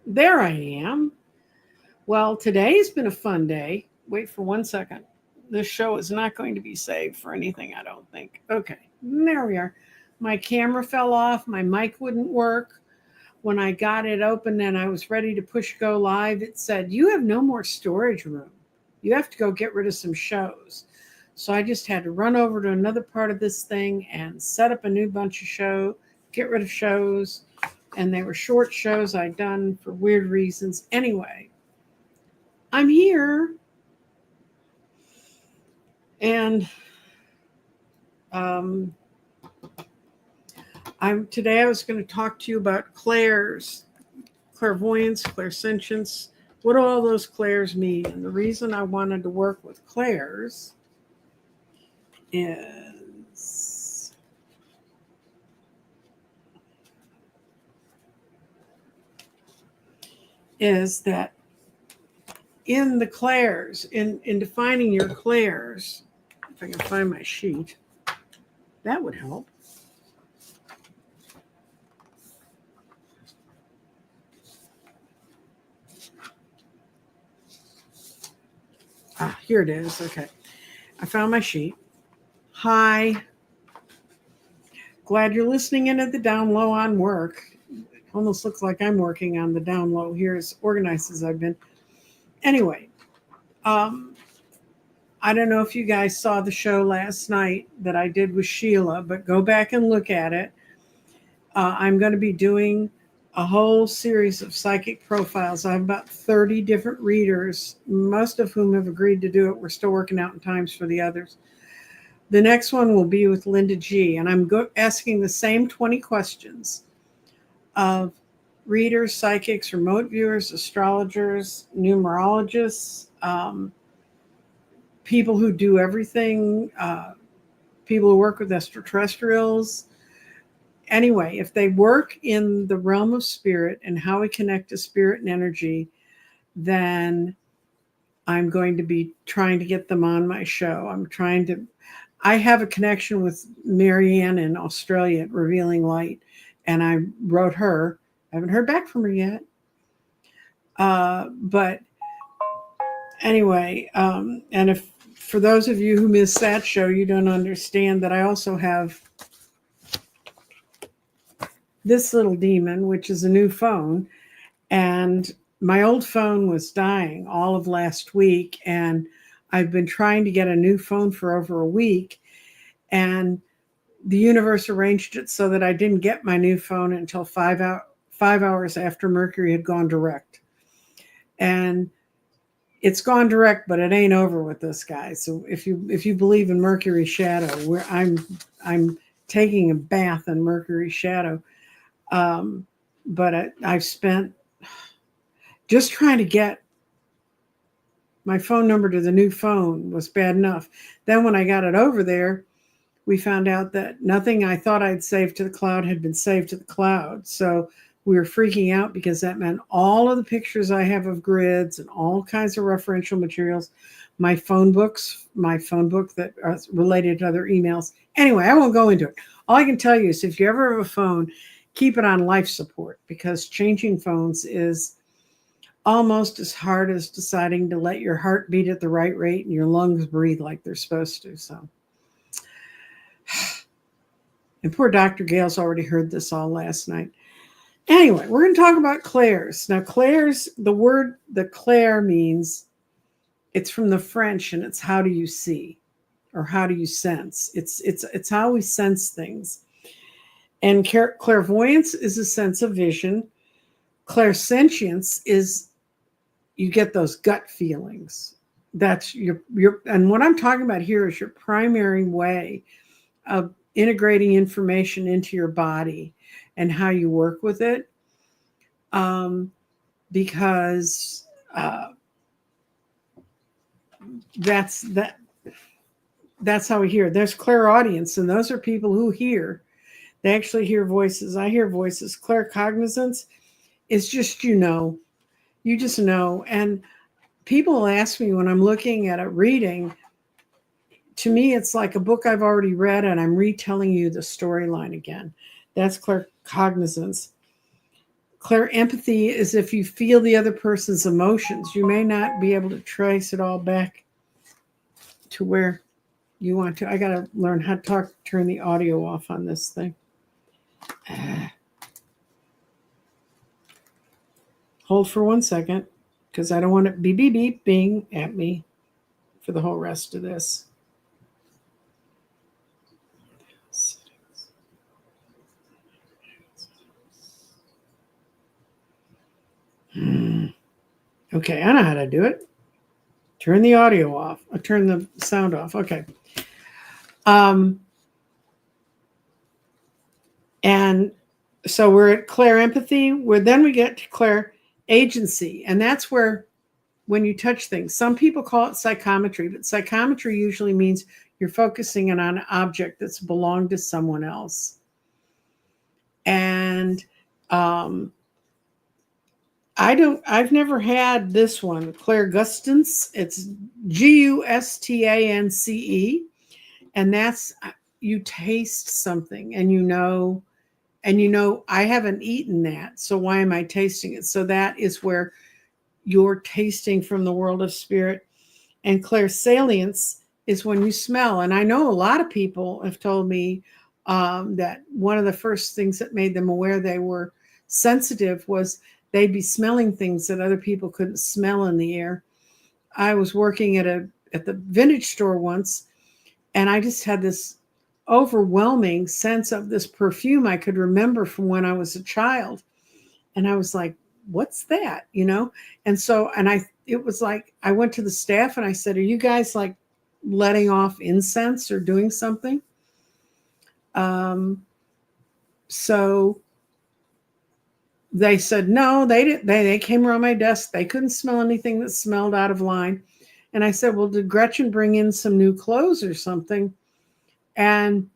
There I am. Well, today's been a fun day. Wait for 1 second. This show is not going to be saved for anything, I don't think. Okay, there we are. My camera fell off, my mic wouldn't work. When I got it open and I was ready to push go live, it said, "You have no more storage room. You have to go get rid of some shows." So I just had to run over to another part of this thing and set up a new bunch of get rid of shows. And they were short shows I'd done for weird reasons. Anyway, I'm here, and um, I'm today. I was going to talk to you about clairvoyance, clairsentience. What do all those clairs mean? And the reason I wanted to work with clairs is that in the clairs, in defining your clairs, if I can find my sheet, that would help. Ah, here it is. Okay. I found my sheet. Hi. Glad you're listening in at the down low on work. Almost looks like I'm working on the down low here, as organized as I've been. Anyway, um, I don't know if you guys saw the show last night that I did with Sheila, but go back and look at it. I'm going to be doing a whole series of psychic profiles. I have about 30 different readers, most of whom have agreed to do it. We're still working out in times for the others. The next one will be with Linda G, and I'm asking the same 20 questions of readers, psychics, remote viewers, astrologers, numerologists, people who do everything, people who work with extraterrestrials. Anyway, if they work in the realm of spirit and how we connect to spirit and energy, then I'm going to be trying to get them on my show. I have a connection with Marianne in Australia at Revealing Light, and I wrote her. I haven't heard back from her yet. But anyway, and if for those of you who missed that show, you don't understand that I also have this little demon, which is a new phone. And my old phone was dying all of last week, and I've been trying to get a new phone for over a week. And the universe arranged it so that I didn't get my new phone until 5 hours after Mercury had gone direct. And it's gone direct, but it ain't over with this guy. So if you believe in Mercury shadow, where I'm taking a bath in Mercury shadow. But I've spent just trying to get my phone number to the new phone was bad enough. Then when I got it over there, we found out that nothing I thought I'd saved to the cloud had been saved to the cloud. So we were freaking out because that meant all of the pictures I have of grids and all kinds of referential materials, my phone book that are related to other emails. Anyway, I won't go into it. All I can tell you is if you ever have a phone, keep it on life support, because changing phones is almost as hard as deciding to let your heart beat at the right rate and your lungs breathe like they're supposed to. So, and poor Dr. Gale's already heard this all last night. Anyway, we're going to talk about clairs. Now, clairs, the clair means, it's from the French, and it's how do you see or how do you sense. It's how we sense things. And clairvoyance is a sense of vision. Clairsentience is you get those gut feelings. That's your and what I'm talking about here is your primary way of integrating information into your body and how you work with it. Because that's how we hear. There's clairaudience, and those are people who hear. They actually hear voices. I hear voices. Claircognizance is just you just know. And people ask me when I'm looking at a reading, to me, it's like a book I've already read and I'm retelling you the storyline again. That's claircognizance. Claire empathy is if you feel the other person's emotions. You may not be able to trace it all back to where you want to. I got to learn how to turn the audio off on this thing. Hold for 1 second, because I don't want it beep, beep, beep, bing at me for the whole rest of this. Okay, I know how to do it. Turn the audio off. Turn the sound off. Okay. And so we're at Claire empathy, where then we get to Claire agency. And that's where, when you touch things, some people call it psychometry, but psychometry usually means you're focusing on an object that's belonged to someone else. And I've never had this one, Claire Gustance. It's Gustance. And that's, you taste something and you know, I haven't eaten that. So why am I tasting it? So that is where you're tasting from the world of spirit. And clairsalience is when you smell. And I know a lot of people have told me that one of the first things that made them aware they were sensitive was they'd be smelling things that other people couldn't smell in the air. I was working at the vintage store once, and I just had this overwhelming sense of this perfume I could remember from when I was a child. And I was like, what's that? And so, it was like, I went to the staff and I said, are you guys like letting off incense or doing something? So they said, no, they didn't. They came around my desk. They couldn't smell anything that smelled out of line. And I said, well, did Gretchen bring in some new clothes or something? And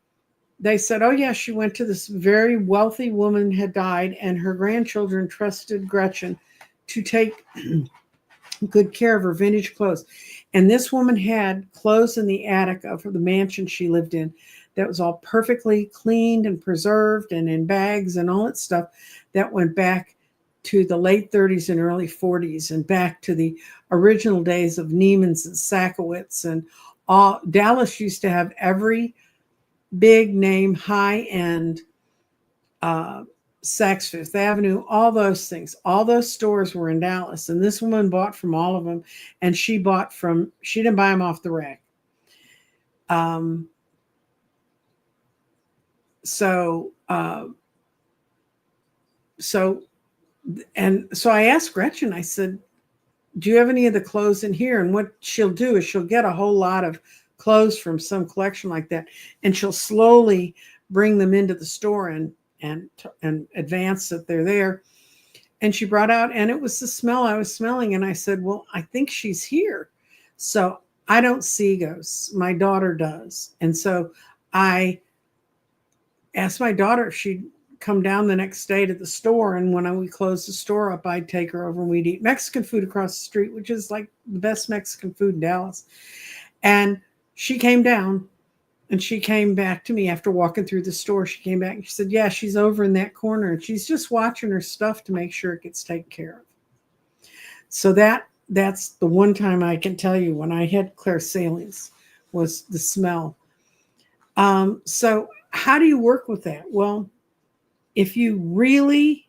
they said, oh, yeah, she went to this very wealthy woman had died, and her grandchildren trusted Gretchen to take good care of her vintage clothes. And this woman had clothes in the attic of the mansion she lived in that was all perfectly cleaned and preserved and in bags and all that stuff that went back to the late 30s and early 40s and back to the original days of Neiman's and Sakowitz. And all Dallas used to have every big name, high-end, Saks Fifth Avenue, all those things. All those stores were in Dallas. And this woman bought from all of them. And she didn't buy them off the rack. So I asked Gretchen, I said, do you have any of the clothes in here? And what she'll do is she'll get a whole lot of clothes from some collection like that, and she'll slowly bring them into the store and advance that they're there. And she brought out, and it was the smell I was smelling. And I said, well, I think she's here. So I don't see ghosts. My daughter does. And so I asked my daughter if she'd come down the next day to the store. And when we closed the store up, I'd take her over and we'd eat Mexican food across the street, which is like the best Mexican food in Dallas. And she came down and she came back to me after walking through the store. She came back and she said, yeah, she's over in that corner and she's just watching her stuff to make sure it gets taken care of. So that's the one time I can tell you when I had clairsalience was the smell. So how do you work with that? Well, if you really,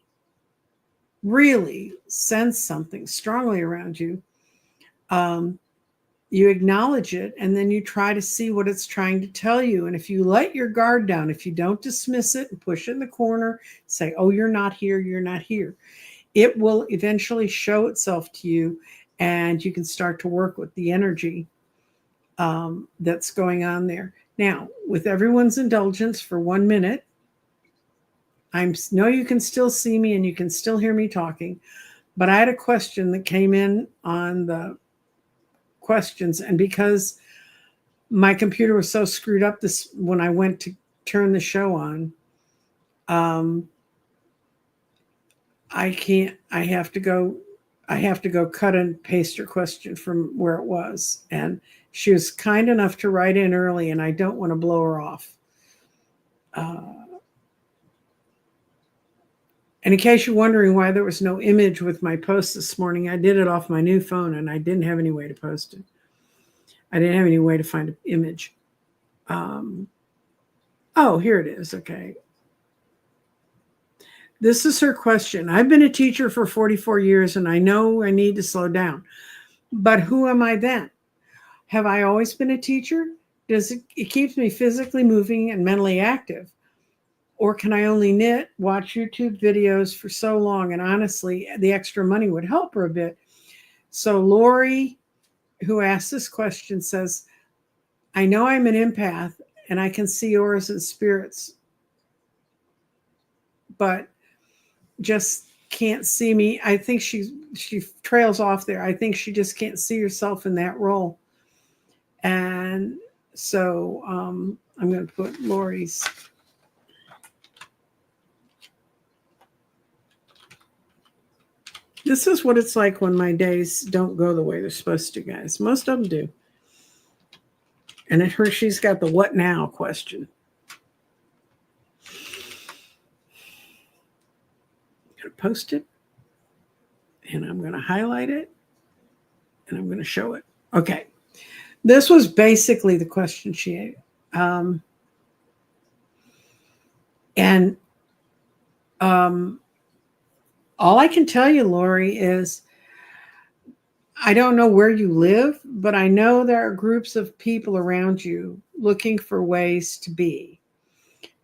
really sense something strongly around you, you acknowledge it, and then you try to see what it's trying to tell you. And if you let your guard down, if you don't dismiss it and push it in the corner, say, oh, you're not here, it will eventually show itself to you, and you can start to work with the energy that's going on there. Now, with everyone's indulgence for 1 minute, I know you can still see me and you can still hear me talking, but I had a question that came in on the questions, and because my computer was so screwed up when I went to turn the show on, I have to go cut and paste her question from where it was. And she was kind enough to write in early, and I don't want to blow her off. And in case you're wondering why there was no image with my post this morning, I did it off my new phone and I didn't have any way to post it. I didn't have any way to find an image. Oh, here it is. Okay. This is her question. I've been a teacher for 44 years and I know I need to slow down. But who am I then? Have I always been a teacher? It keeps me physically moving and mentally active? Or can I only knit, watch YouTube videos for so long? And honestly, the extra money would help her a bit. So Lori, who asked this question, says, I know I'm an empath and I can see auras and spirits, but just can't see me. I think she trails off there. I think she just can't see herself in that role. And so I'm going to put Lori's. This is what it's like when my days don't go the way they're supposed to, guys. Most of them do. And at her, she's got the what now question. I'm going to post it. And I'm going to highlight it. And I'm going to show it. Okay. This was basically the question she had. All I can tell you, Lori, is I don't know where you live, but I know there are groups of people around you looking for ways to be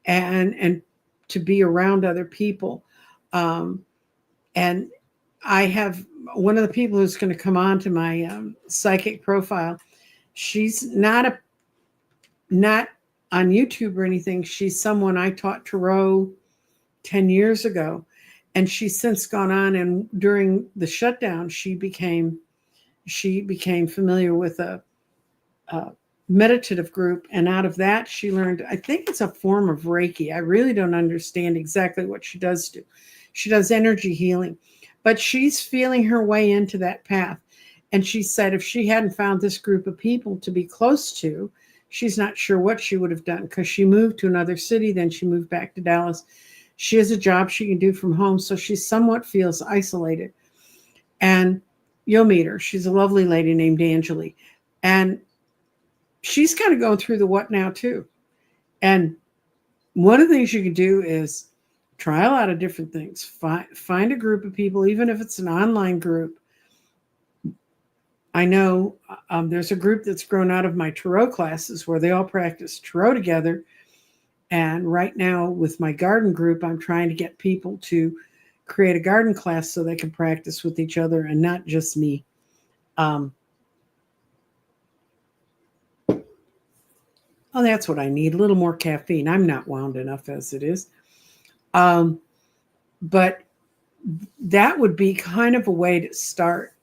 and to be around other people. And I have one of the people who's going to come on to my psychic profile. She's not on YouTube or anything. She's someone I taught tarot 10 years ago. And she's since gone on, and during the shutdown, she became familiar with a meditative group. And out of that, she learned, I think it's a form of Reiki. I really don't understand exactly what she does do. She does energy healing, but she's feeling her way into that path. And she said if she hadn't found this group of people to be close to, she's not sure what she would have done, because she moved to another city. Then she moved back to Dallas. She has a job she can do from home, so she somewhat feels isolated. And you'll meet her. She's a lovely lady named Angeli. And she's kind of going through the what now too. And one of the things you can do is try a lot of different things. Find a group of people, even if it's an online group. I know there's a group that's grown out of my tarot classes where they all practice tarot together. And right now with my garden group, I'm trying to get people to create a garden class so they can practice with each other and not just me. Oh, that's what I need, a little more caffeine. I'm not wound enough as it is. But that would be kind of a way to start.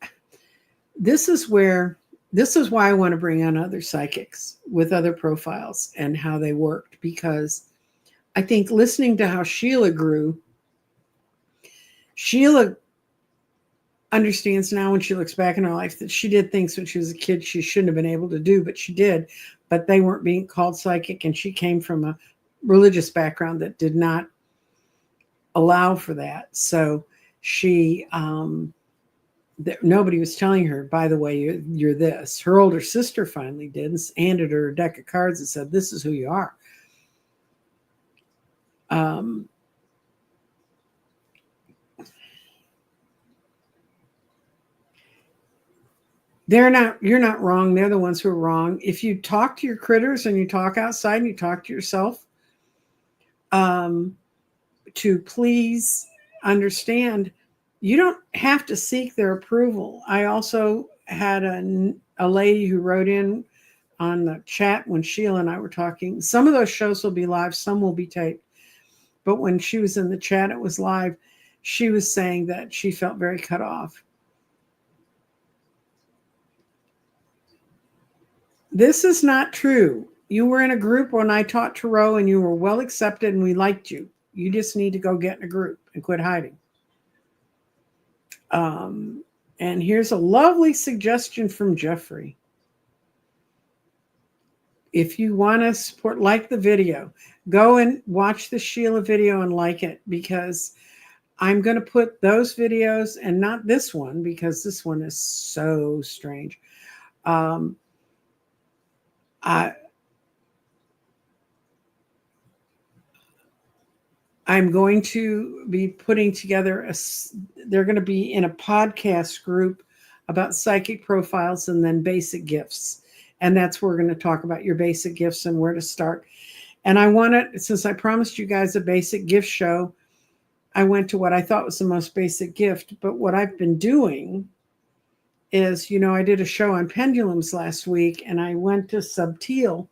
This is why I want to bring on other psychics with other profiles and how they worked, because I think listening to how Sheila grew, Sheila understands now when she looks back in her life that she did things when she was a kid she shouldn't have been able to do, but she did. But they weren't being called psychic, and she came from a religious background that did not allow for that. So she, nobody was telling her, by the way, you're this. Her older sister finally did and handed her a deck of cards and said, this is who you are. You're not wrong. They're the ones who are wrong. If you talk to your critters and you talk outside and you talk to yourself, to please understand, you don't have to seek their approval. I also had a lady who wrote in on the chat when Sheila and I were talking. Some of those shows will be live, some will be taped. But when she was in the chat, it was live. She was saying that she felt very cut off. This is not true. You were in a group when I taught tarot and you were well accepted and we liked you. You just need to go get in a group and quit hiding. And here's a lovely suggestion from Jeffrey. If you want to support, like the video, go and watch the Sheila video and like it, because I'm going to put those videos and not this one because this one is so strange. I, I'm going to be putting together they're going to be in a podcast group about psychic profiles and then basic gifts. And that's where we're going to talk about your basic gifts and where to start. And I want to, since I promised you guys a basic gift show, I went to what I thought was the most basic gift. But what I've been doing is, I did a show on pendulums last week, and I went to Subtil,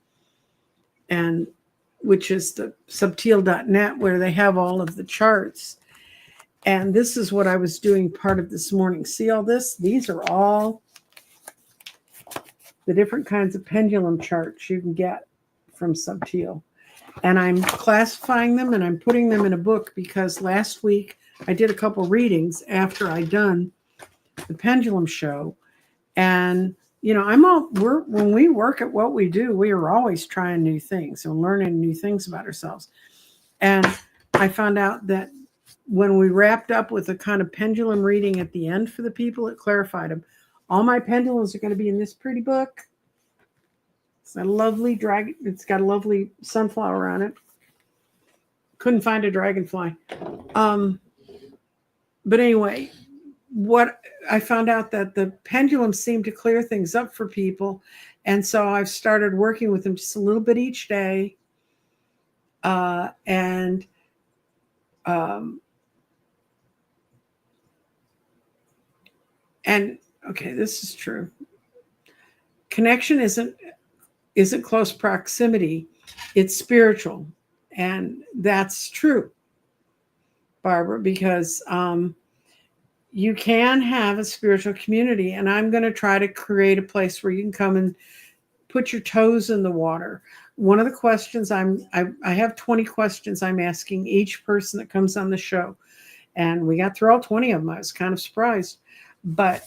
and which is the subtil.net, where they have all of the charts. And this is what I was doing part of this morning. See all this? These are all the different kinds of pendulum charts you can get from Subtil. And I'm classifying them and I'm putting them in a book because last week I did a couple readings after I'd done the pendulum show. And when we work at what we do, we are always trying new things and learning new things about ourselves. And I found out that when we wrapped up with a kind of pendulum reading at the end for the people, it clarified them. All my pendulums are going to be in this pretty book. It's a lovely dragon. It's got a lovely sunflower on it. Couldn't find a dragonfly. But anyway, what I found out that the pendulums seem to clear things up for people. And so I've started working with them just a little bit each day. And okay, this is true. Connection isn't close proximity. It's spiritual. And that's true, Barbara, because you can have a spiritual community, and I'm going to try to create a place where you can come and put your toes in the water. One of the questions I have 20 questions I'm asking each person that comes on the show, and we got through all 20 of them. I was kind of surprised, but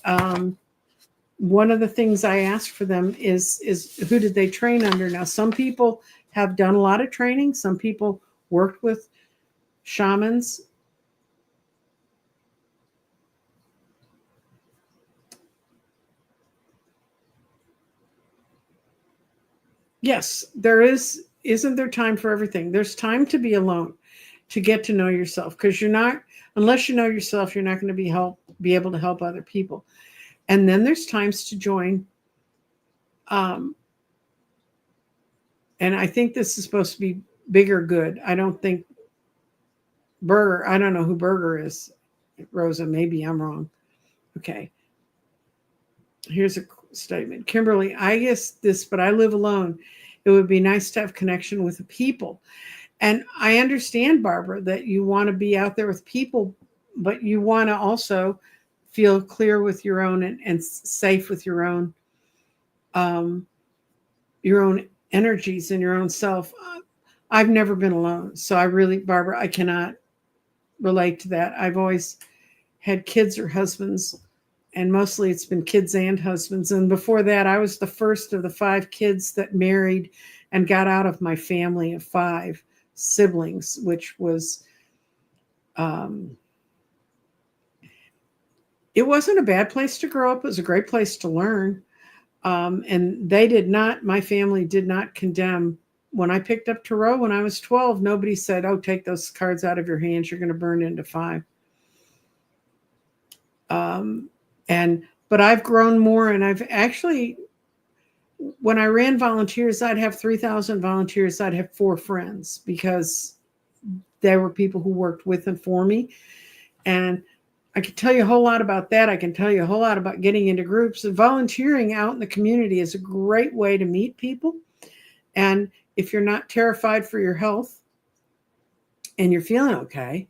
one of the things I ask for them is who did they train under? Now, some people have done a lot of training. Some people worked with shamans. Yes, isn't there time for everything? There's time to be alone, to get to know yourself, because unless you know yourself, you're not going to be able to help other people. And then there's times to join. And I think this is supposed to be bigger good. I don't think Berger, I don't know who Berger is. Rosa, maybe I'm wrong. Okay. Here's a statement. Kimberly, I guess this, but I live alone. It would be nice to have connection with the people. And I understand, Barbara, that you want to be out there with people, but you want to also feel clear with your own and safe with your own energies and your own self. I've never been alone. So Barbara, I cannot relate to that. I've always had kids or husbands, and mostly it's been kids and husbands. And before that, I was the first of the 5 kids that married and got out of my family of 5 siblings, which was, it wasn't a bad place to grow up. It was a great place to learn. And my family did not condemn. When I picked up tarot when I was 12, nobody said, oh, take those cards out of your hands. You're going to burn into 5. But I've grown more, and I've actually, when I ran volunteers, I'd have 3,000 volunteers. I'd have 4 friends because there were people who worked with and for me. And I can tell you a whole lot about that. I can tell you a whole lot about getting into groups. And volunteering out in the community is a great way to meet people. And if you're not terrified for your health and you're feeling okay,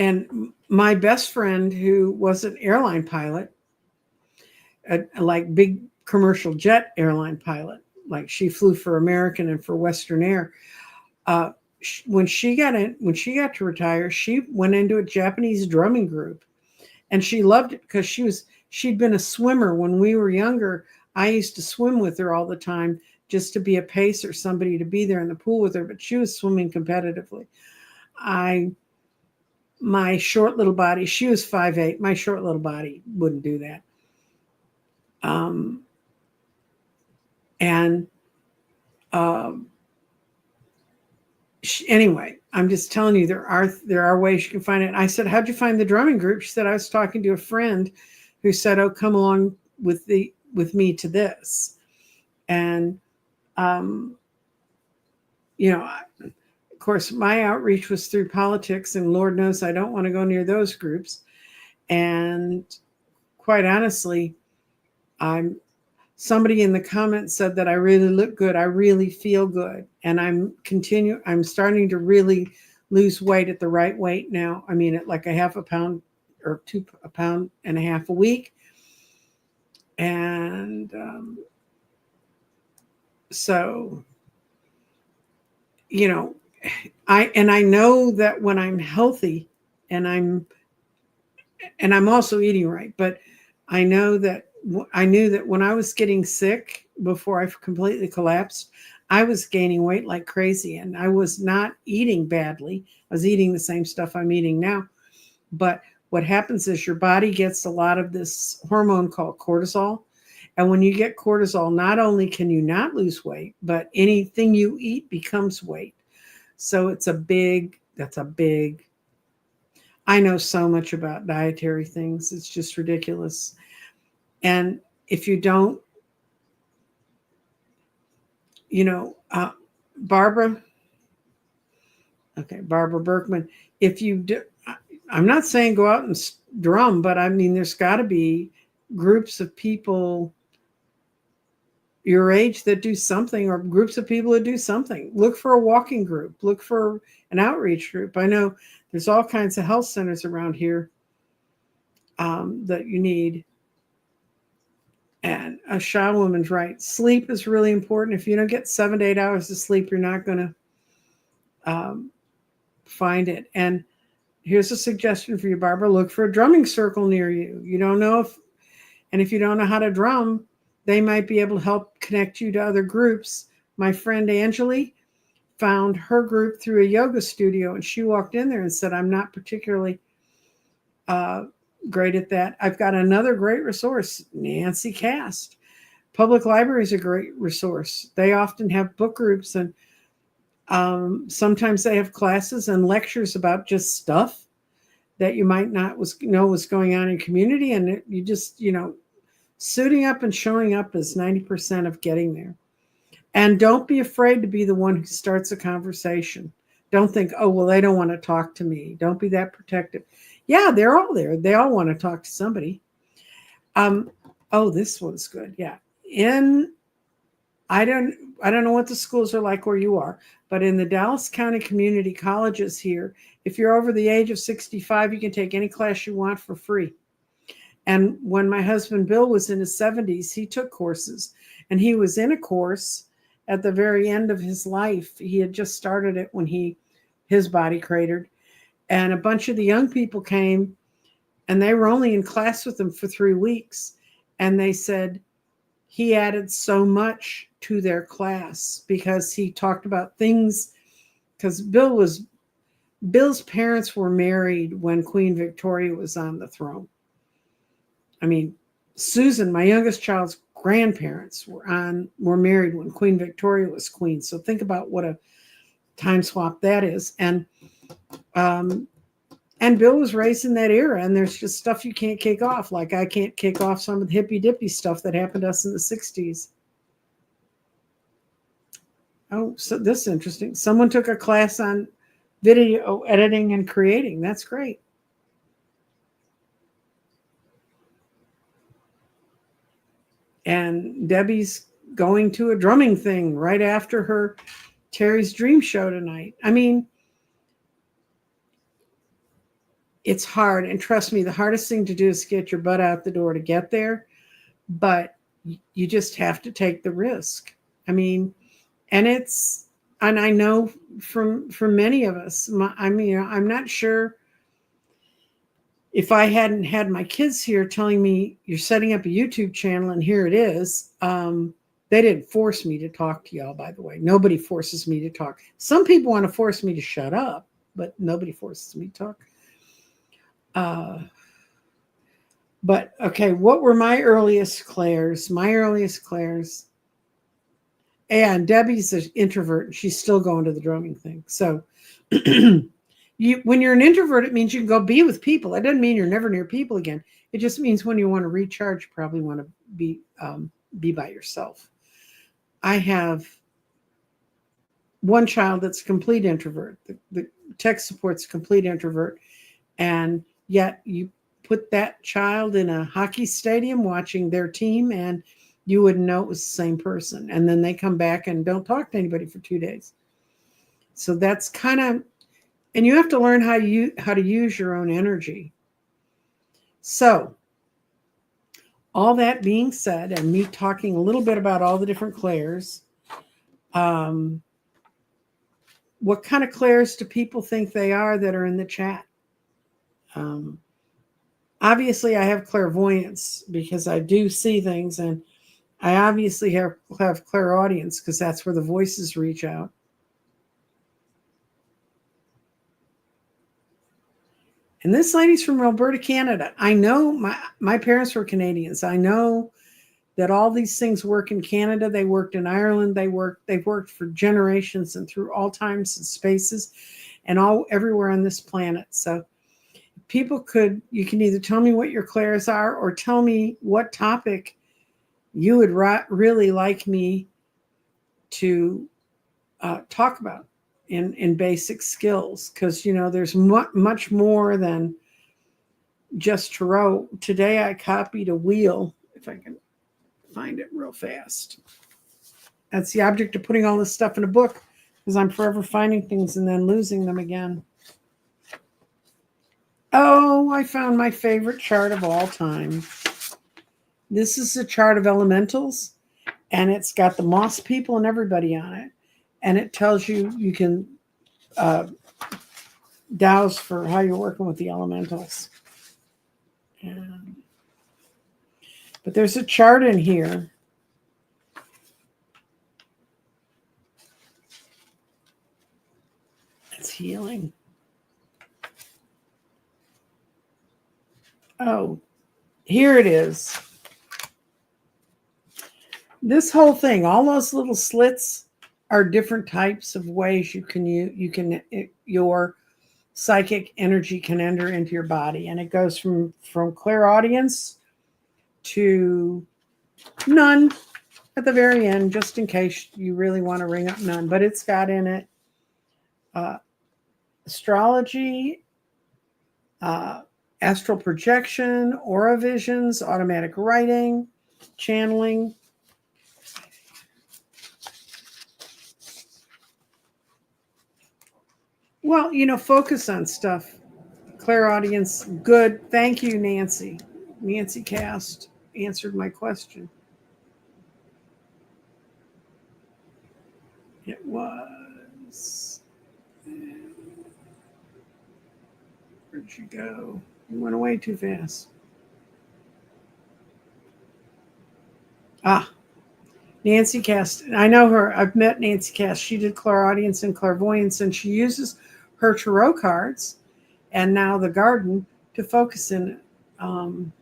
and my best friend, who was an airline pilot, like big commercial jet airline pilot, like she flew for American and for Western Air. When she got to retire, she went into a Japanese drumming group, and she loved it because she'd been a swimmer when we were younger. I used to swim with her all the time. just to be a pace or somebody to be there in the pool with her, but she was swimming competitively. My short little body, she was 5'8". My short little body wouldn't do that. Anyway, I'm just telling you, there are ways you can find it. And I said, how'd you find the drumming group? She said, I was talking to a friend who said, oh, come along with me to this. And, of course, my outreach was through politics, and Lord knows I don't want to go near those groups. And quite honestly, somebody in the comments said that I really look good. I really feel good. And I'm starting to really lose weight at the right weight now. I mean, at like a half a pound or a pound and a half a week. And so, I know that when I'm healthy and I'm also eating right, but I knew that when I was getting sick before I completely collapsed, I was gaining weight like crazy, and I was not eating badly. I was eating the same stuff I'm eating now. But what happens is your body gets a lot of this hormone called cortisol. And when you get cortisol, not only can you not lose weight, but anything you eat becomes weight. So that's a big, I know so much about dietary things. It's just ridiculous. And if you don't, Barbara Berkman, if you do, I'm not saying go out and drum, but I mean, there's got to be groups of people your age that do something, or groups of people that do something. Look for a walking group. Look for an outreach group. I know there's all kinds of health centers around here that you need. And a shy woman's right. Sleep is really important. If you don't get 7 to 8 hours of sleep, you're not going to find it. And here's a suggestion for you, Barbara. Look for a drumming circle near you. You don't know if you don't know how to drum, they might be able to help connect you to other groups. My friend Angeli found her group through a yoga studio, and she walked in there and said, I'm not particularly great at that. I've got another great resource, Nancy Cast. Public Library is a great resource. They often have book groups, and sometimes they have classes and lectures about just stuff that you might not know was going on in community. And you just, suiting up and showing up is 90% of getting there. And don't be afraid to be the one who starts a conversation. Don't think, oh, well, they don't want to talk to me. Don't be that protective. Yeah, they're all there. They all want to talk to somebody. Oh, this one's good. Yeah. I don't know what the schools are like where you are, but in the Dallas County community colleges here, if you're over the age of 65, you can take any class you want for free. And when my husband Bill was in his 70s, he took courses, and he was in a course at the very end of his life. He had just started it when his body cratered, and a bunch of the young people came, and they were only in class with him for 3 weeks. And they said he added so much to their class because he talked about things, because Bill's parents were married when Queen Victoria was on the throne. I mean, Susan, my youngest child's grandparents were married when Queen Victoria was queen. So think about what a time swap that is. And Bill was raised in that era, and there's just stuff you can't kick off. Like I can't kick off some of the hippy dippy stuff that happened to us in the 60s. Oh, so this is interesting. Someone took a class on video editing and creating. That's great. And Debbie's going to a drumming thing right after her Terry's Dream show tonight. I mean, it's hard. And trust me, the hardest thing to do is get your butt out the door to get there. But you just have to take the risk. I mean, and I know from many of us, I'm not sure if I hadn't had my kids here telling me you're setting up a YouTube channel and here it is, They didn't force me to talk to y'all, by the way. Nobody forces me to talk. Some people want to force me to shut up, but nobody forces me to talk. But okay, what were my earliest clairs? My earliest clairs. And Debbie's an introvert, and she's still going to the drumming thing. So when you're an introvert, it means you can go be with people. It doesn't mean you're never near people again. It just means when you want to recharge, you probably want to be by yourself. I have one child that's a complete introvert. The tech support's a complete introvert. And yet you put that child in a hockey stadium watching their team, and you wouldn't know it was the same person. And then they come back and don't talk to anybody for 2 days. So that's kind of, and you have to learn how to use your own energy. So all that being said, and me talking a little bit about all the different clairs, what kind of clairs do people think they are that are in the chat? Obviously, I have clairvoyance because I do see things, and I obviously have clairaudience because that's where the voices reach out. And this lady's from Alberta, Canada. I know my parents were Canadians. I know that all these things work in Canada. They worked in Ireland. They've worked for generations and through all times and spaces and everywhere on this planet. So you can either tell me what your clairs are or tell me what topic you would really like me to talk about in basic skills, because there's much more than just tarot. Today I copied a wheel, if I can find it real fast. That's the object of putting all this stuff in a book, because I'm forever finding things and then losing them again. Oh, I found my favorite chart of all time. This is a chart of elementals, and it's got the moss people and everybody on it. And it tells you can douse for how you're working with the elementals. But there's a chart in here. It's healing. Oh, here it is. This whole thing, all those little slits are different types of ways your psychic energy can enter into your body. And it goes from clairaudience to none at the very end, just in case you really want to ring up none. But it's got in it astrology, astral projection, aura visions, automatic writing, channeling. Well, focus on stuff. Clairaudience, good. Thank you, Nancy. Nancy Cast answered my question. It was. Where'd you go? You went away too fast. Nancy Cast. I know her. I've met Nancy Cast. She did clairaudience and clairvoyance, and she uses her tarot cards and now the garden to focus in. Can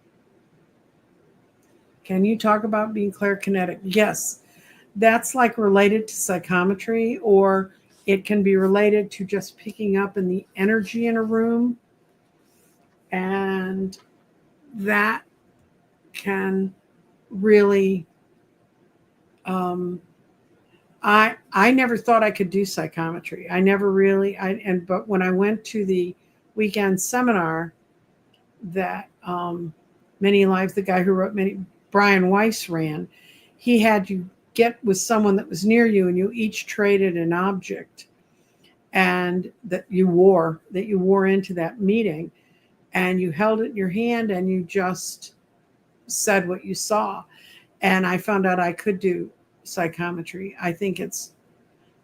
you talk about being clairkinetic? Yes. That's like related to psychometry, or it can be related to just picking up in the energy in a room. And that can really, I never thought I could do psychometry. I never really, but when I went to the weekend seminar that Many Lives, the guy who wrote Brian Weiss ran, he had you get with someone that was near you, and you each traded an object and that you wore into that meeting, and you held it in your hand and you just said what you saw. And I found out I could do psychometry. I think it's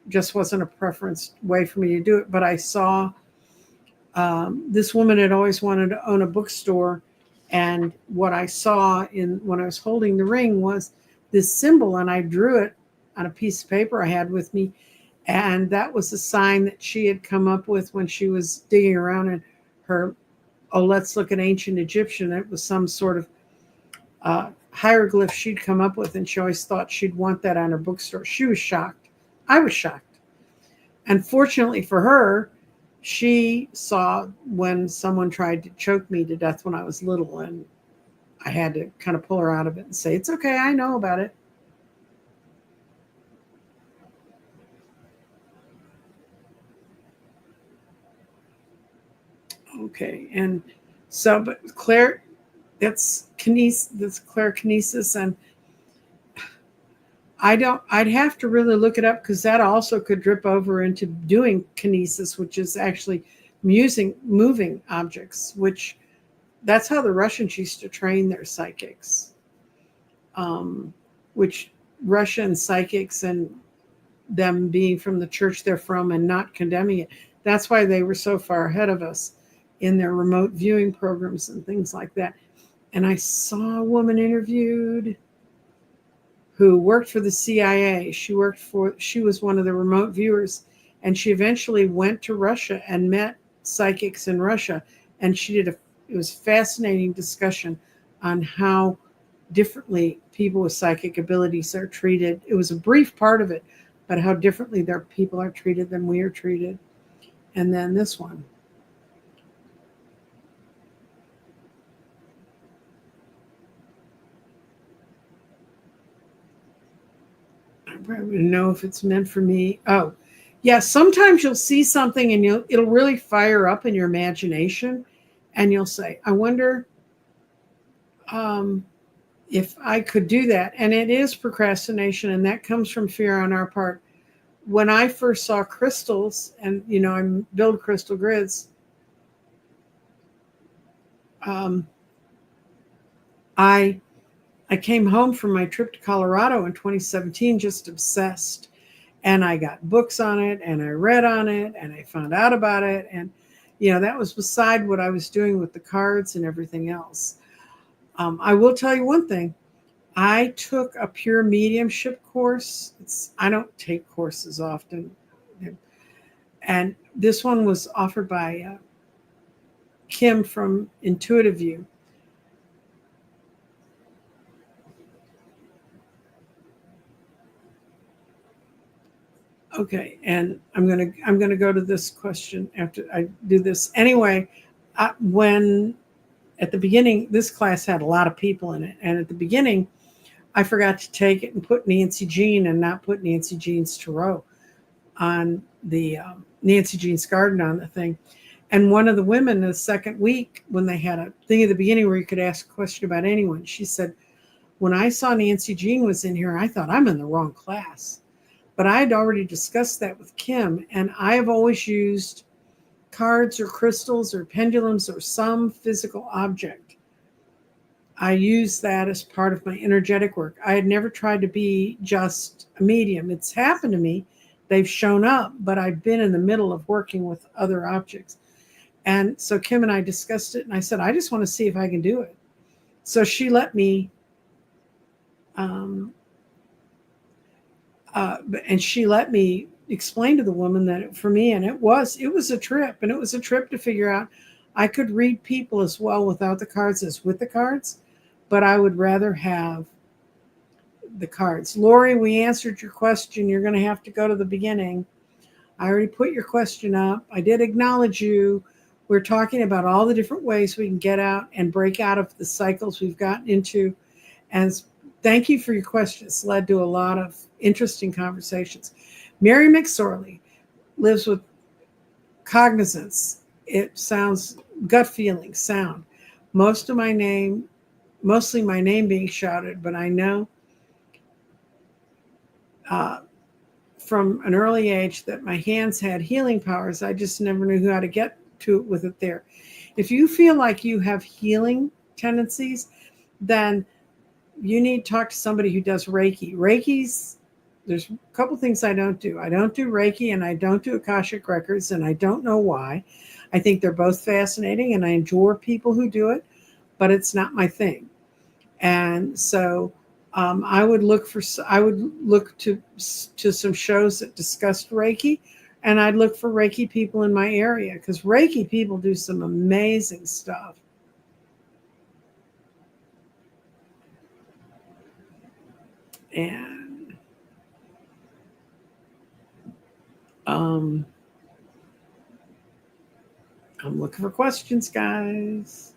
just wasn't a preference way for me to do it, but I saw this woman had always wanted to own a bookstore, and what I saw when I was holding the ring was this symbol, and I drew it on a piece of paper I had with me. And that was a sign that she had come up with when she was digging around in her, oh, let's look at ancient Egyptian. It was some sort of hieroglyph she'd come up with, and she always thought she'd want that on her bookstore. She was shocked. I was shocked. And fortunately for her, she saw when someone tried to choke me to death when I was little, and I had to kind of pull her out of it and say, it's okay, I know about it. Okay, and so, but Claire, that's clairkinesis, and I'd have to really look it up because that also could drip over into doing kinesis, which is actually moving objects, which that's how the Russians used to train their psychics, which Russian psychics and them being from the church they're from and not condemning it. That's why they were so far ahead of us in their remote viewing programs and things like that. And I saw a woman interviewed who worked for the CIA. She was one of the remote viewers, and she eventually went to Russia and met psychics in Russia. And it was a fascinating discussion on how differently people with psychic abilities are treated. It was a brief part of it, but how differently their people are treated than we are treated. And then this one. I probably know if it's meant for me. Oh, yeah. Sometimes you'll see something and it'll really fire up in your imagination, and you'll say, "I wonder if I could do that." And it is procrastination, and that comes from fear on our part. When I first saw crystals, and I build crystal grids, I came home from my trip to Colorado in 2017 just obsessed. And I got books on it, and I read on it, and I found out about it. And, that was beside what I was doing with the cards and everything else. I will tell you one thing. I took a pure mediumship course. I don't take courses often. And this one was offered by Kim from Intuitive View. Okay, and I'm gonna go to this question after I do this. Anyway, when at the beginning, this class had a lot of people in it, and at the beginning, I forgot to take it and put Nancy Jean and not put Nancy Jean's Tarot on the Nancy Jean's Garden on the thing. And one of the women the second week, when they had a thing at the beginning where you could ask a question about anyone, she said, when I saw Nancy Jean was in here, I thought I'm in the wrong class. But I had already discussed that with Kim, and I have always used cards or crystals or pendulums or some physical object. I use that as part of my energetic work. I had never tried to be just a medium. It's happened to me. They've shown up, but I've been in the middle of working with other objects. And so Kim and I discussed it, and I said, I just want to see if I can do it. So she let me, and she let me explain to the woman that for me, and it was a trip, and it was a trip to figure out I could read people as well without the cards as with the cards, but I would rather have the cards. Lori, we answered your question. You're going to have to go to the beginning. I already put your question up. I did acknowledge you. We're talking about all the different ways we can get out and break out of the cycles we've gotten into. And thank you for your question. It's led to a lot of interesting conversations. Mary McSorley lives with cognizance. It sounds gut feeling, sound. Mostly my name being shouted, but I know from an early age that my hands had healing powers. I just never knew how to get to it with it there. If you feel like you have healing tendencies, then you need to talk to somebody who does Reiki. There's a couple things I don't do. I don't do Reiki, and I don't do Akashic Records, and I don't know why. I think they're both fascinating, and I enjoy people who do it, but it's not my thing. And so I would look to some shows that discussed Reiki, and I'd look for Reiki people in my area because Reiki people do some amazing stuff. And I'm looking for questions, guys.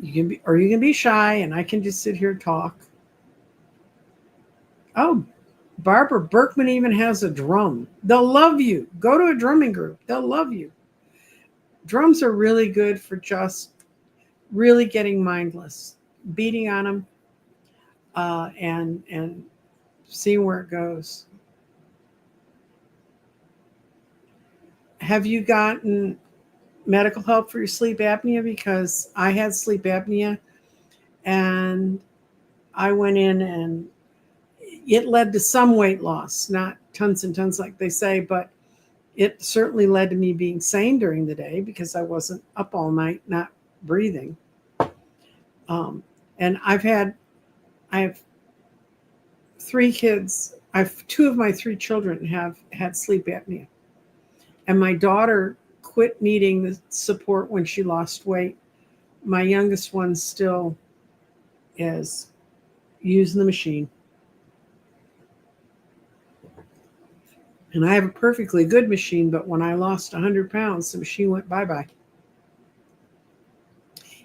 You can be shy, and I can just sit here and talk. Oh, Barbara Berkman even has a drum. They'll love you. Go to a drumming group. They'll love you. Drums are really good for just really getting mindless, beating on them, and seeing where it goes. Have you gotten medical help for your sleep apnea? Because I had sleep apnea, and I went in and it led to some weight loss, not tons and tons like they say, but it certainly led to me being sane during the day because I wasn't up all night not breathing. And I have 3 kids. I've 2 of my 3 children have had sleep apnea, and my daughter quit needing the support when she lost weight. My youngest one still is using the machine. And I have a perfectly good machine, but when I lost 100 pounds, the machine went bye-bye.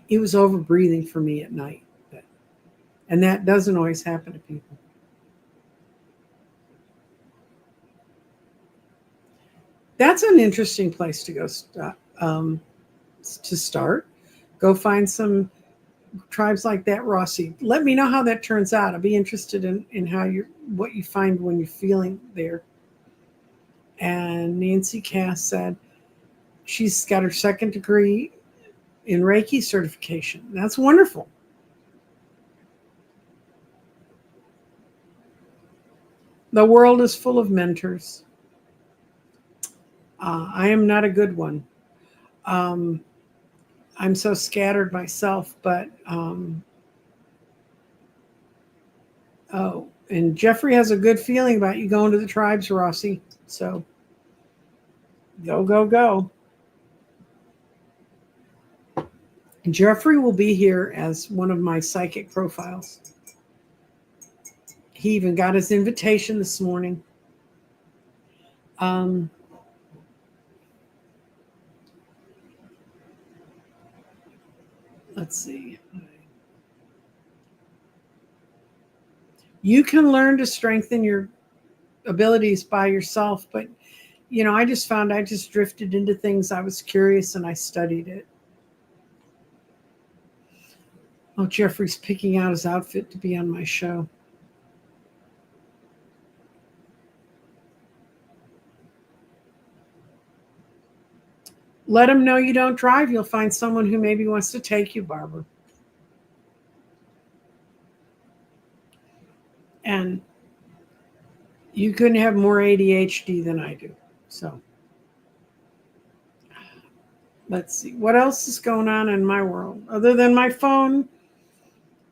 It was over breathing for me at night. And that doesn't always happen to people. That's an interesting place to go to start. Go find some tribes like that, Rossi. Let me know how that turns out. I'll be interested in what you find when you're feeling there. And Nancy Cass said she's got her 2nd degree in Reiki certification. That's wonderful. The world is full of mentors. I am not a good one. I'm so scattered myself, but and Jeffrey has a good feeling about you going to the tribes, Rossi. So go, go, go. Jeffrey will be here as one of my psychic profiles. He even got his invitation this morning. Let's see. You can learn to strengthen your abilities by yourself, but I just found I just drifted into things. I was curious and I studied it. Oh, Jeffrey's picking out his outfit to be on my show. Let him know you don't drive. You'll find someone who maybe wants to take you, Barbara. And you couldn't have more ADHD than I do. So let's see. What else is going on in my world other than my phone?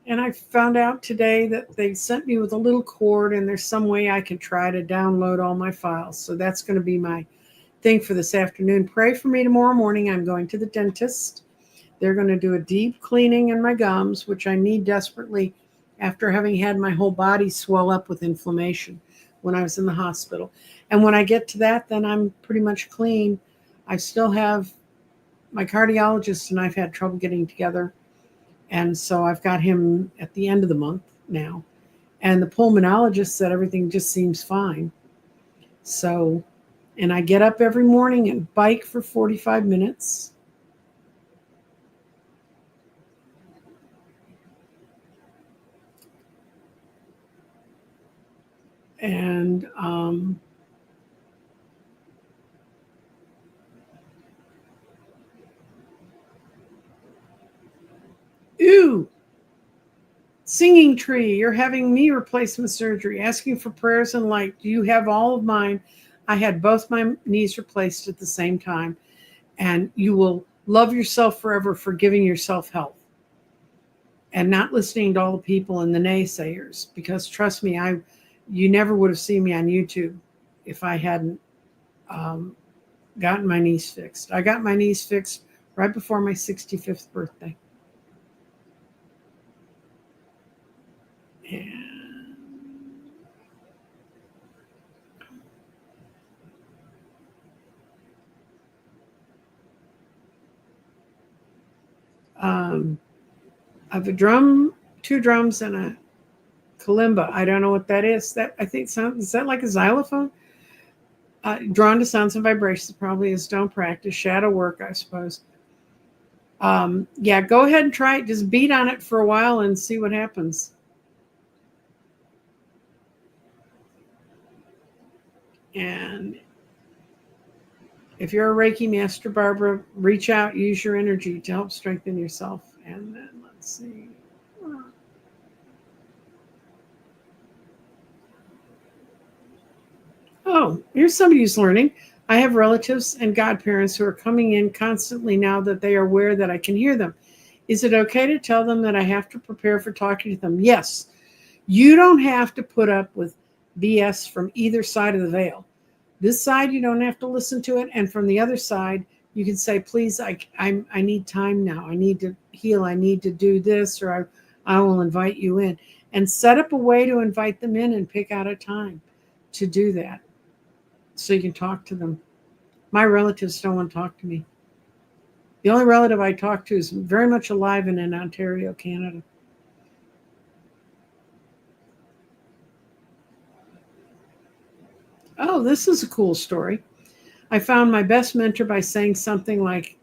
And I found out today that they sent me with a little cord, and there's some way I can try to download all my files. So that's going to be my thing for this afternoon. Pray for me tomorrow morning. I'm going to the dentist. They're going to do a deep cleaning in my gums, which I need desperately after having had my whole body swell up with inflammation when I was in the hospital. And when I get to that, then I'm pretty much clean. I still have my cardiologist, and I've had trouble getting together. And so I've got him at the end of the month now. And the pulmonologist said everything just seems fine. So, and I get up every morning and bike for 45 minutes. And ooh, Singing Tree, you're having knee replacement surgery, asking for prayers and light. Do you have all of mine? I had both my knees replaced at the same time, and you will love yourself forever for giving yourself health. and not listening to all the people and the naysayers, because trust me, you never would have seen me on YouTube if I hadn't um, gotten my knees fixed. I got my knees fixed right before my 65th birthday. And I have a drum, two drums, and a kalimba. I don't know what that is. That I think is that like a xylophone? Drawn to sounds and vibrations, probably is stone practice, shadow work, I suppose. Yeah, go ahead and try it. Just beat on it for a while and see what happens. And if you're a Reiki master, Barbara, reach out, use your energy to help strengthen yourself. And then let's see. Oh, here's somebody who's learning. I have relatives and godparents who are coming in constantly now that they are aware that I can hear them. Is it okay to tell them that I have to prepare for talking to them? Yes. You don't have to put up with BS from either side of the veil. This side, you don't have to listen to it. And from the other side, you can say, please, I need time now. I need to heal. I need to do this, or I will invite you in. And set up a way to invite them in and pick out a time to do that so you can talk to them. My relatives don't want to talk to me. The only relative I talk to is very much alive and in Ontario, Canada. Oh, this is a cool story. I found my best mentor by saying something like,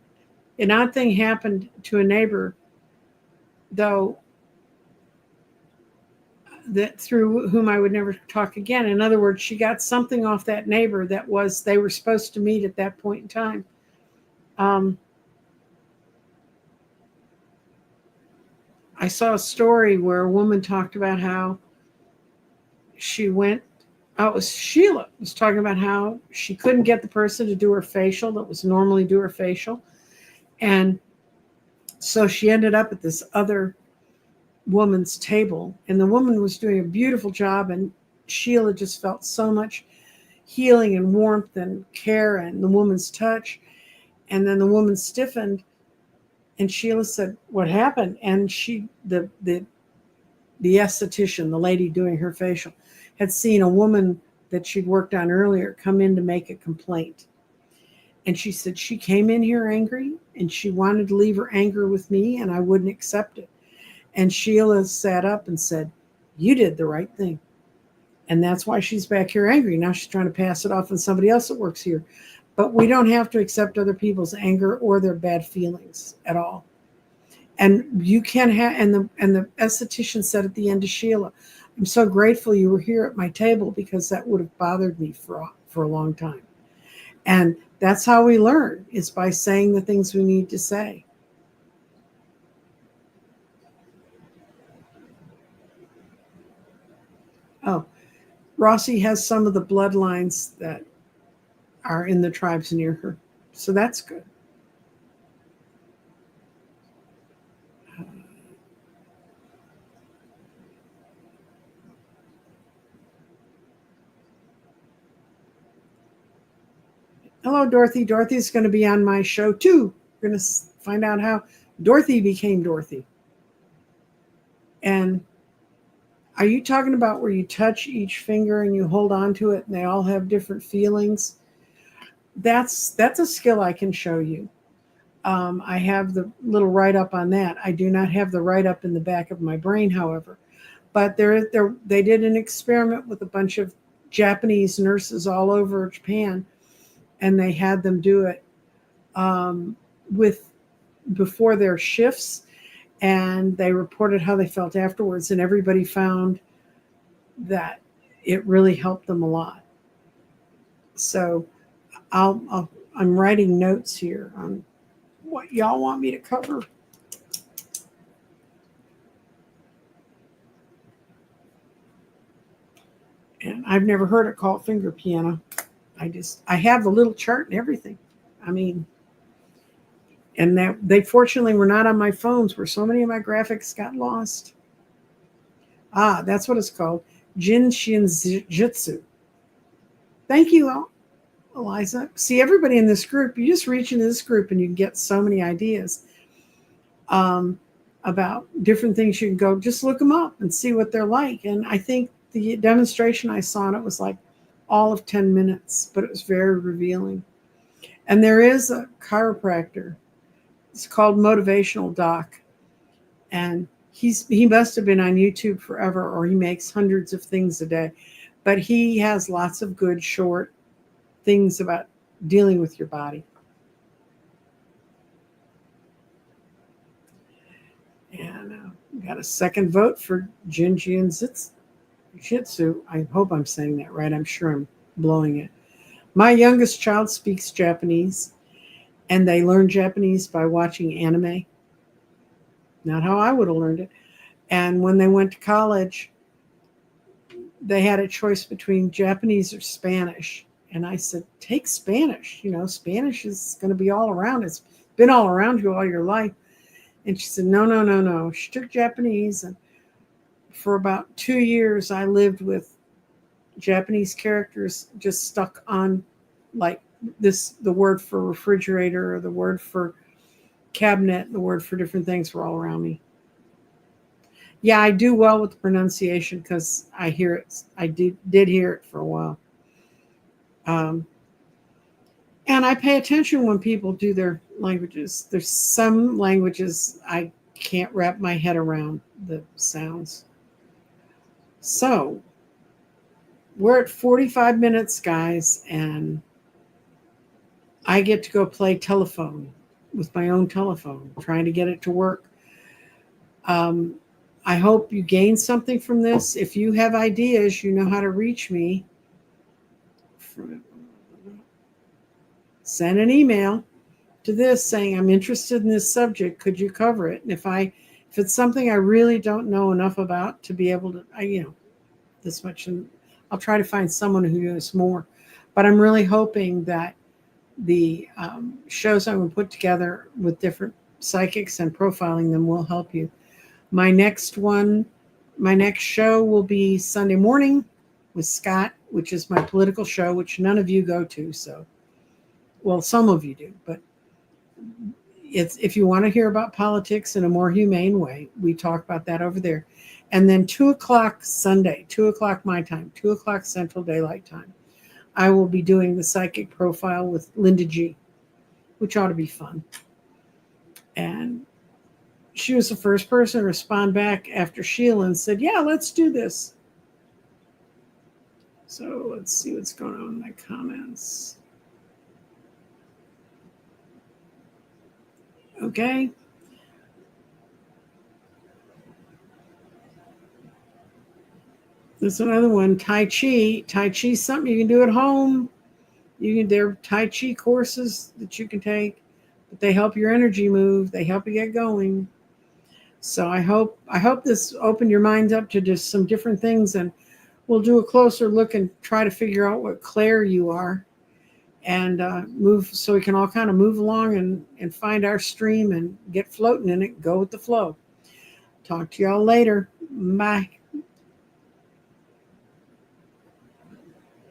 an odd thing happened to a neighbor, though, that through whom I would never talk again. In other words, she got something off that neighbor that was they were supposed to meet at that point in time. Um, I saw a story where a woman talked about how she went. Oh, it was Sheila was talking about how she couldn't get the person to do her facial that was normally do her facial, and so she ended up at this other woman's table, and the woman was doing a beautiful job, and Sheila just felt so much healing and warmth and care and the woman's touch. And then the woman stiffened, and Sheila said, what happened? And the esthetician, the lady doing her facial, had seen a woman that she'd worked on earlier come in to make a complaint. And she said she came in here angry and she wanted to leave her anger with me, and I wouldn't accept it. And Sheila sat up and said, you did the right thing. And that's why she's back here angry. Now she's trying to pass it off on somebody else that works here. But we don't have to accept other people's anger or their bad feelings at all. And you can have, and the esthetician said at the end to Sheila, I'm so grateful you were here at my table, because that would have bothered me for a long time. And that's how we learn, is by saying the things we need to say. Oh, Rossi has some of the bloodlines that are in the tribes near her. So that's good. Hello, Dorothy. Dorothy's going to be on my show too. We're going to find out how Dorothy became Dorothy. And are you talking about where you touch each finger and you hold on to it and they all have different feelings? That's a skill I can show you. I have the little write-up on that. I do not have the write-up in the back of my brain, however. But they did an experiment with a bunch of Japanese nurses all over Japan, and they had them do it with before their shifts, and they reported how they felt afterwards, and everybody found that it really helped them a lot. So I'm writing notes here on what y'all want me to cover. And I've never heard it called finger piano. I have the little chart and everything. I mean, And that they fortunately were not on my phones where so many of my graphics got lost. Ah, that's what it's called. Jin Shin Jitsu. Thank you, Eliza. See, everybody in this group, you just reach into this group and you can get so many ideas um, about different things. You can go just look them up and see what they're like. And I think the demonstration I saw on it was like all of 10 minutes, but it was very revealing. And there is a chiropractor. It's called Motivational Doc. And he must have been on YouTube forever, or he makes hundreds of things a day. But he has lots of good short things about dealing with your body. And got a second vote for Jinjian Jitsu. I hope I'm saying that right. I'm sure I'm blowing it. My youngest child speaks Japanese, and they learn Japanese by watching anime. Not how I would have learned it. And when they went to college, they had a choice between Japanese or Spanish. And I said, take Spanish. You know, Spanish is going to be all around. It's been all around you all your life. And she said, no, no, no, no. She took Japanese. And for about 2 years, I lived with Japanese characters just stuck on like this, the word for refrigerator or the word for cabinet, the word for different things were all around me. Yeah, I do well with the pronunciation because I hear it. I did hear it for a while. And I pay attention when people do their languages. There's some languages I can't wrap my head around the sounds. So we're at 45 minutes, guys, and I get to go play telephone with my own telephone, trying to get it to work. I hope you gain something from this. If you have ideas, you know how to reach me. Send an email to this saying, I'm interested in this subject. Could you cover it? And if it's something I really don't know enough about to be able to, this much, and I'll try to find someone who knows more. But I'm really hoping that the shows I'm going to put together with different psychics and profiling them will help you. My next show will be Sunday morning with Scott, which is my political show, which none of you go to. So, well, some of you do, but if you want to hear about politics in a more humane way, we talk about that over there. And then 2:00 Sunday, 2:00 my time, 2:00 Central Daylight Time, I will be doing the psychic profile with Linda G, which ought to be fun. And she was the first person to respond back after Sheila and said, yeah, let's do this. So let's see what's going on in my comments. Okay. There's another one, Tai Chi. Tai Chi is something you can do at home. There are Tai Chi courses that you can take, but they help your energy move. They help you get going. So I hope this opened your minds up to just some different things, and we'll do a closer look and try to figure out what Claire you are, and move so we can all kind of move along and find our stream and get floating in it. Go with the flow. Talk to y'all later. Bye.